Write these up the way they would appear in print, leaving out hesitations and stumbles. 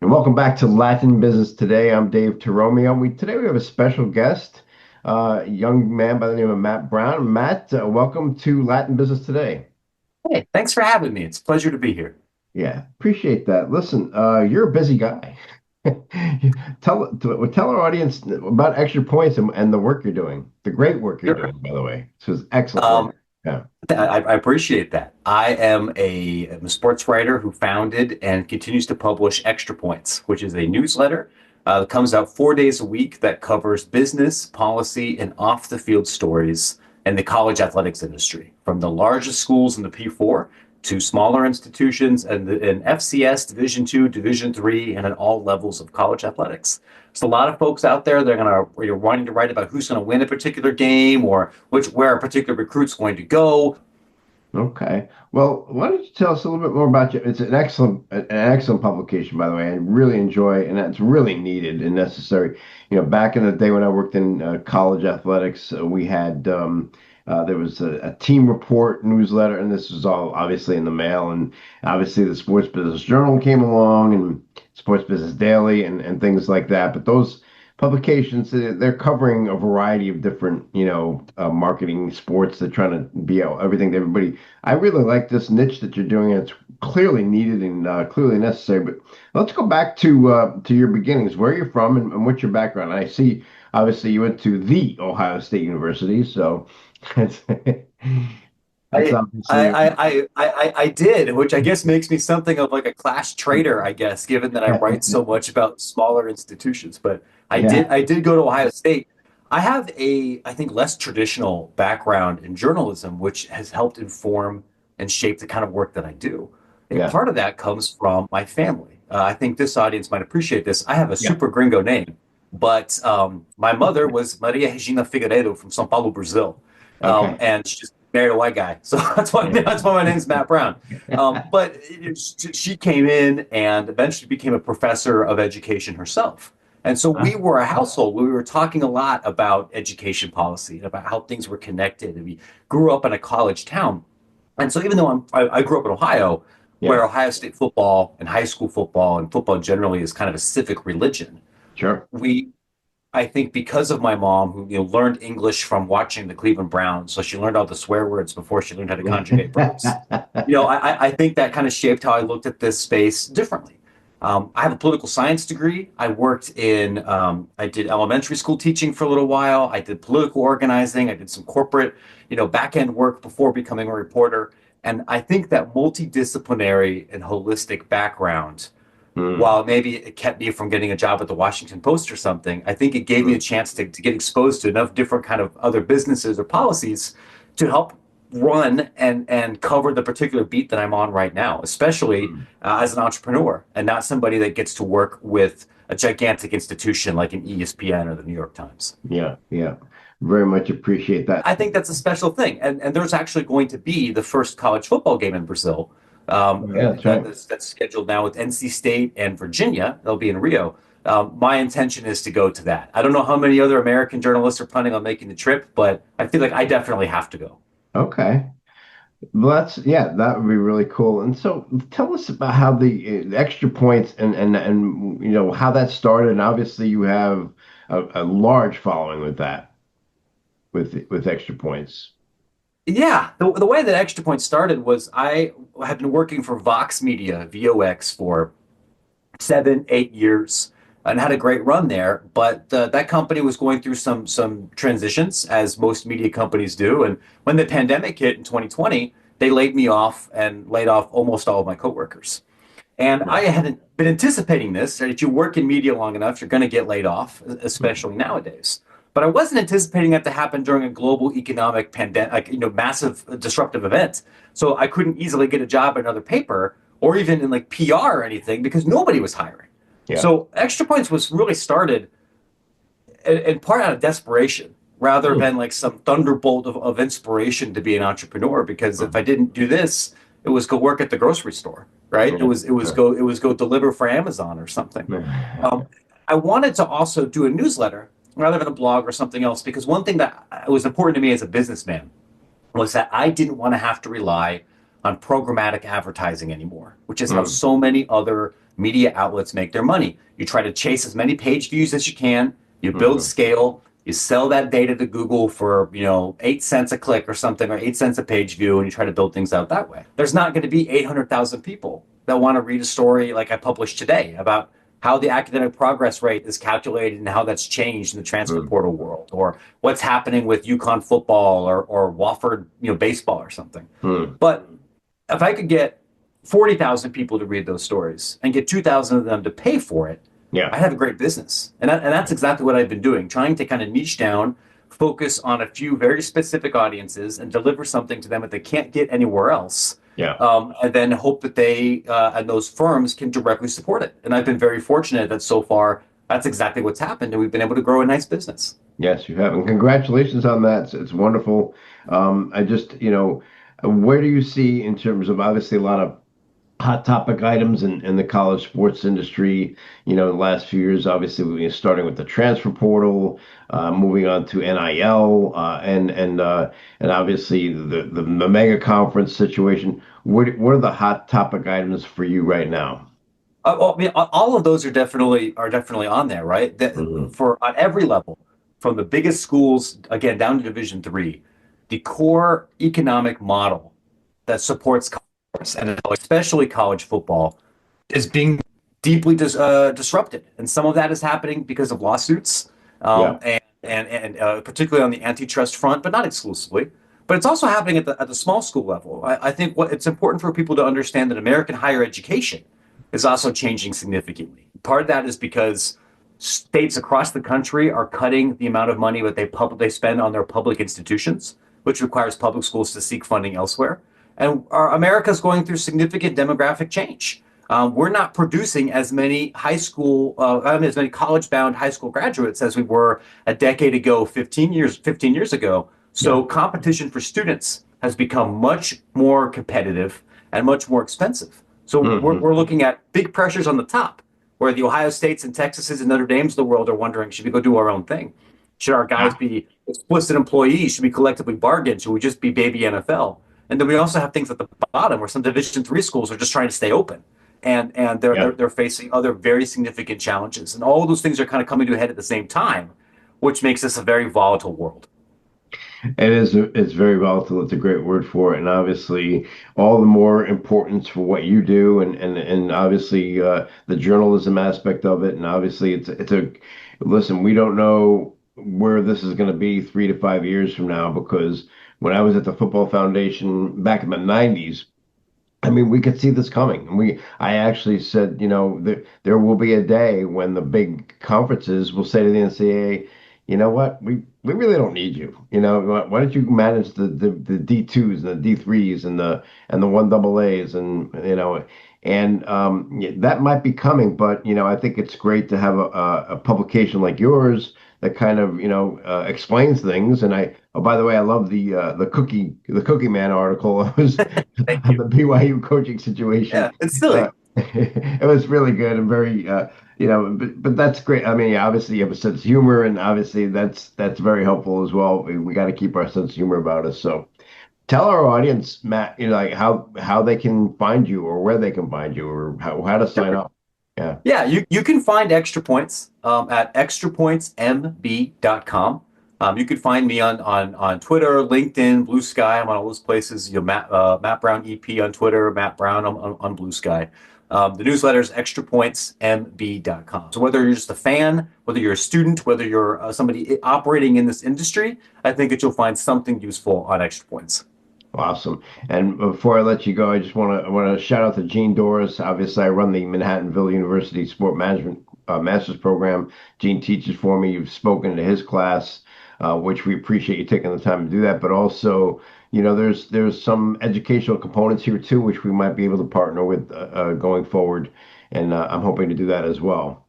And welcome back to Latin Business Today. I'm Dave Torromeo. Today we have a special guest, a young man by the name of Matt Brown. Matt, welcome to Latin Business Today. Hey, thanks for having me. It's a pleasure to be here. Yeah, appreciate that. Listen, you're a busy guy. Tell our audience about Extra Points and the work you're doing, the great work you're Sure. doing, by the way. This is excellent work. Um, Yeah. I appreciate that. I'm a sports writer who founded and continues to publish Extra Points, which is a newsletter that comes out 4 days a week that covers business, policy, and off the field stories in the college athletics industry, from the largest schools in the P4 to smaller institutions and FCS, Division two, Division three, and at all levels of college athletics. So a lot of folks out there, you're wanting to write about who's going to win a particular game or where a particular recruit's going to go. Okay. Well, why don't you tell us a little bit more about you? It's an excellent publication, by the way. I really enjoy, and it's really needed and necessary. Back in the day when I worked in college athletics, we had there was a team report newsletter, and this was all obviously in the mail. And obviously, the Sports Business Journal came along, and Sports Business Daily, and things like that. But those publications, they're covering a variety of different, marketing sports. They're trying to be everything to everybody. I really like this niche that you're doing. It's clearly needed and clearly necessary. But let's go back to your beginnings. Where you're from and what's your background. I see. Obviously, you went to the Ohio State University, so that's that's I, obviously I did, which I guess makes me something of like a class traitor, I guess, given that I write so much about smaller institutions. But yeah, I did go to Ohio State. I have I think, less traditional background in journalism, which has helped inform and shape the kind of work that I do. And yeah, part of that comes from my family. I think this audience might appreciate this. I have a yeah. super gringo name, but my mother was Maria Regina Figueiredo from São Paulo, Brazil. Okay. And she just married a white guy. So that's why my name's Matt Brown. But she came in and eventually became a professor of education herself. And so we were a household where we were talking a lot about education policy and about how things were connected. And we grew up in a college town. And so even though I grew up in Ohio, Yeah, where Ohio State football and high school football and football generally is kind of a civic religion, sure. we I think because of my mom, who learned English from watching the Cleveland Browns, so she learned all the swear words before she learned how to conjugate verbs. I think that kind of shaped how I looked at this space differently. I have a political science degree. I did elementary school teaching for a little while. I did political organizing. I did some corporate, back end work before becoming a reporter. And I think that multidisciplinary and holistic background, Mm, while maybe it kept me from getting a job at the Washington Post or something, I think it gave me a mm, chance to get exposed to enough different kind of other businesses or policies to help run and cover the particular beat that I'm on right now, especially mm. as an entrepreneur and not somebody that gets to work with a gigantic institution like an ESPN or the New York Times. Yeah, yeah. Very much appreciate that. I think that's a special thing. And there's actually going to be the first college football game in Brazil Yeah, that's right. that's scheduled now with NC State and Virginia. They'll be in Rio. My intention is to go to that. I don't know how many other American journalists are planning on making the trip, but I feel like I definitely have to go. Okay. Well, yeah, that would be really cool. And so tell us about how the extra points and how that started. And obviously you have a large following with that, with extra points. Yeah, the way that Extra Point started was I had been working for Vox Media, VOX, for 7, 8 years and had a great run there. But that company was going through some transitions, as most media companies do. And when the pandemic hit in 2020, they laid me off and laid off almost all of my coworkers. And Yeah. I hadn't been anticipating this. Right? If you work in media long enough, you're going to get laid off, especially nowadays. But I wasn't anticipating that to happen during a global economic pandemic, like, massive disruptive event. So I couldn't easily get a job at another paper or even in like PR or anything because nobody was hiring. Yeah. So Extra Points was really started in part out of desperation rather Mm, than like some thunderbolt of inspiration to be an entrepreneur. Because if I mm, didn't do this, it was go work at the grocery store, right? yeah, sure. It was go deliver for Amazon or something. Yeah. Um, I wanted to also do a newsletter rather than a blog or something else because one thing that was important to me as a businessman was that I didn't want to have to rely on programmatic advertising anymore, which is how Mm, so many other media outlets make their money. You try to chase as many page views as you can. You build Hmm. scale. You sell that data to Google for 8 cents a click or something, or 8 cents a page view, and you try to build things out that way. There's not going to be 800,000 people that want to read a story like I published today about how the academic progress rate is calculated and how that's changed in the transfer Hmm. portal world, or what's happening with UConn football or Wofford baseball or something. Hmm. But if I could get 40,000 people to read those stories and get 2,000 of them to pay for it, Yeah. I'd have a great business. And that's exactly what I've been doing, trying to kind of niche down, focus on a few very specific audiences and deliver something to them that they can't get anywhere else. Yeah. And then hope that they and those firms can directly support it. And I've been very fortunate that so far that's exactly what's happened. And we've been able to grow a nice business. Yes, you have. And congratulations on that. It's wonderful. I just, where do you see in terms of obviously a lot of hot topic items in the college sports industry, the last few years, obviously, starting with the transfer portal, moving on to NIL, and obviously the mega conference situation. What are the hot topic items for you right now? Well, I mean, all of those are definitely on there, right? Hmm. For on every level, from the biggest schools again down to Division 3, the core economic model that supports college and especially college football is being deeply disrupted, and some of that is happening because of lawsuits, Yeah. and particularly on the antitrust front, but not exclusively. But it's also happening at the small school level. I think what it's important for people to understand that American higher education is also changing significantly. Part of that is because states across the country are cutting the amount of money that they spend on their public institutions, which requires public schools to seek funding elsewhere. And America is going through significant demographic change. We're not producing as many as many college-bound high school graduates as we were a decade ago, 15 years ago. Yeah. So competition for students has become much more competitive and much more expensive. So Hmm. we're looking at big pressures on the top, where the Ohio States and Texases and Notre Dames of the world are wondering, should we go do our own thing? Should our guys be explicit employees? Should we collectively bargain? Should we just be baby NFL? And then we also have things at the bottom where some Division 3 schools are just trying to stay open, and they're Yeah. they're, they're facing other very significant challenges, and all of those things are kind of coming to a head at the same time, which makes this a very volatile world. It's very volatile. It's a great word for it, and obviously all the more importance for what you do, and obviously the journalism aspect of it, and obviously it's a listen. We don't know where this is going to be 3 to 5 years from now because when I was at the Football Foundation back in the '90s. I mean, we could see this coming. I actually said, there will be a day when the big conferences will say to the NCAA, you know what, we really don't need you. Why don't you manage the D2s and the D3s and the one double A's and yeah, that might be coming, but I think it's great to have a publication like yours that kind of explains things. And oh, by the way, I love the Cookie Man article. It was Thank on you. the BYU coaching situation. Yeah, it's Uh, silly. it was really good and very, but that's great. I mean, yeah, obviously you have a sense of humor, and obviously that's very helpful as well. We got to keep our sense of humor about us. So tell our audience, Matt, like how they can find you or where they can find you or how to sign Sure. up. Yeah, Yeah, you can find Extra Points at extrapointsmb.com. You can find me on Twitter, LinkedIn, Blue Sky. I'm on all those places. Matt Brown EP on Twitter, Matt Brown on Blue Sky. The newsletter is extrapointsmb.com. So whether you're just a fan, whether you're a student, whether you're somebody operating in this industry, I think that you'll find something useful on Extra Points. awesome. And before I let you go, I want to shout out to Gene Doris. Obviously, I run the Manhattanville University Sport Management Master's Program. Gene teaches for me. You've spoken to his class, which we appreciate you taking the time to do that. But also, there's some educational components here too, which we might be able to partner with going forward, and I'm hoping to do that as well.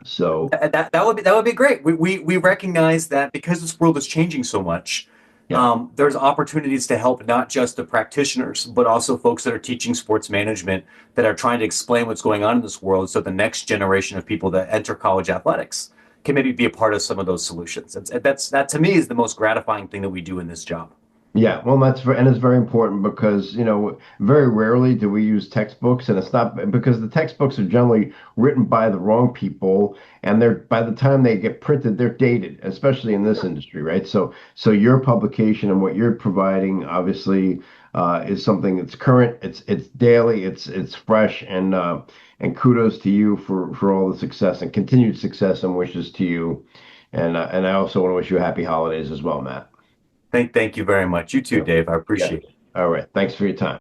So, That would be great. We recognize that because this world is changing so much, yeah. there's opportunities to help not just the practitioners, but also folks that are teaching sports management that are trying to explain what's going on in this world, so the next generation of people that enter college athletics can maybe be a part of some of those solutions. That to me is the most gratifying thing that we do in this job. Yeah, well, and it's very important because, very rarely do we use textbooks, and it's not because the textbooks are generally written by the wrong people, and they're by the time they get printed, they're dated, especially in this industry, right? So your publication and what you're providing, obviously, is something that's current, it's daily, it's fresh, and kudos to you for all the success and continued success and wishes to you, and I also want to wish you happy holidays as well, Matt. Thank you very much. You too, Yeah. Dave. I Yeah. appreciate it. All right. Thanks for your time.